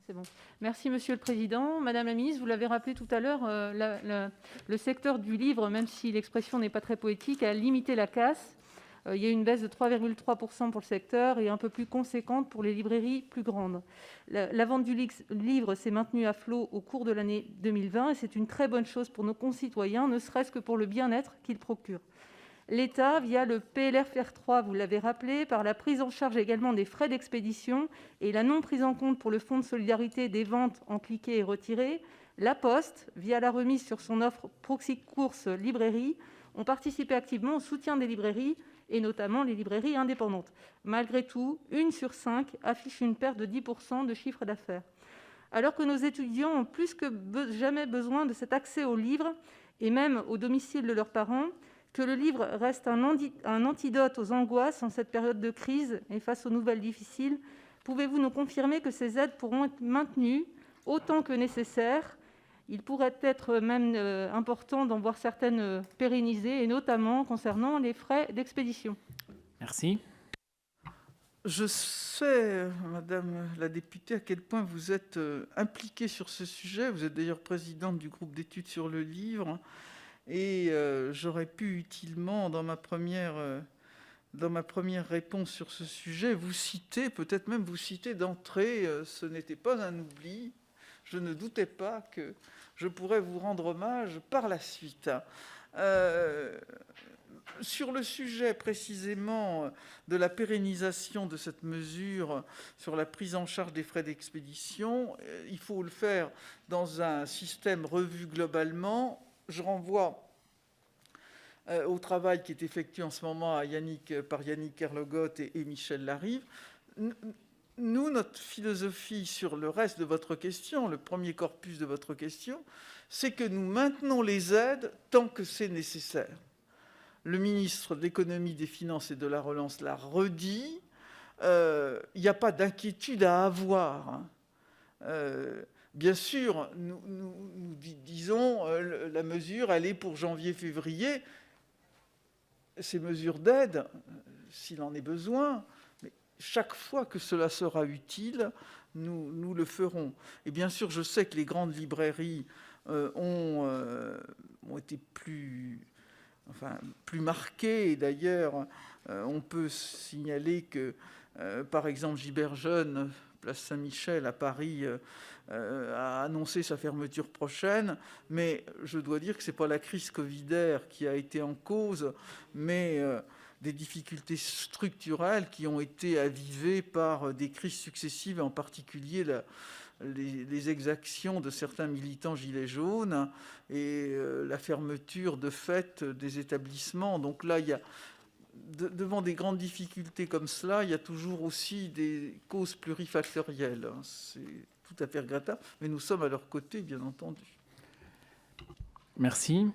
C'est bon. Merci Monsieur le Président. Madame la Ministre, vous l'avez rappelé tout à l'heure, le secteur du livre, même si l'expression n'est pas très poétique, a limité la casse. Il y a eu une baisse de 3,3% pour le secteur et un peu plus conséquente pour les librairies plus grandes. La vente du livre s'est maintenue à flot au cours de l'année 2020 et c'est une très bonne chose pour nos concitoyens, ne serait-ce que pour le bien-être qu'il procure. L'État, via le PLFR 3, vous l'avez rappelé, par la prise en charge également des frais d'expédition et la non prise en compte pour le fonds de solidarité des ventes en cliquer et retirer, La Poste, via la remise sur son offre Proxy Course Librairie, ont participé activement au soutien des librairies et notamment les librairies indépendantes. Malgré tout, 1 sur 5 affiche une perte de 10% de chiffre d'affaires. Alors que nos étudiants ont plus que jamais besoin de cet accès aux livres et même au domicile de leurs parents, que le livre reste un antidote aux angoisses en cette période de crise et face aux nouvelles difficiles, pouvez-vous nous confirmer que ces aides pourront être maintenues autant que nécessaire ? Il pourrait être même important d'en voir certaines pérennisées, et notamment concernant les frais d'expédition. Merci. Je sais, Madame la députée, à quel point vous êtes impliquée sur ce sujet. Vous êtes d'ailleurs présidente du groupe d'études sur le livre. Et j'aurais pu utilement, dans ma première réponse sur ce sujet, vous citer, peut-être même vous citer d'entrée, ce n'était pas un oubli. Je ne doutais pas que je pourrais vous rendre hommage par la suite. Sur le sujet précisément de la pérennisation de cette mesure sur la prise en charge des frais d'expédition, il faut le faire dans un système revu globalement. Je renvoie au travail qui est effectué en ce moment par Yannick Kerlogot et Michel Larive. Nous, notre philosophie sur le reste de votre question, le premier corpus de votre question, c'est que nous maintenons les aides tant que c'est nécessaire. Le ministre de l'Économie, des Finances et de la Relance l'a redit. Il n'y a pas d'inquiétude à avoir. Bien sûr, nous disons la mesure, elle est pour janvier-février. Ces mesures d'aide, s'il en est besoin, mais chaque fois que cela sera utile, nous le ferons. Et bien sûr, je sais que les grandes librairies ont été plus marquées. Et d'ailleurs, on peut signaler que, par exemple, Giberjeune, place Saint-Michel à Paris, a annoncé sa fermeture prochaine, mais je dois dire que ce n'est pas la crise covidaire qui a été en cause, mais des difficultés structurelles qui ont été avivées par des crises successives, en particulier les exactions de certains militants gilets jaunes et la fermeture de fait des établissements. Donc là, il y a devant des grandes difficultés comme cela, il y a toujours aussi des causes plurifactorielles. C'est tout à fait regrettable, mais nous sommes à leur côté, bien entendu. Merci.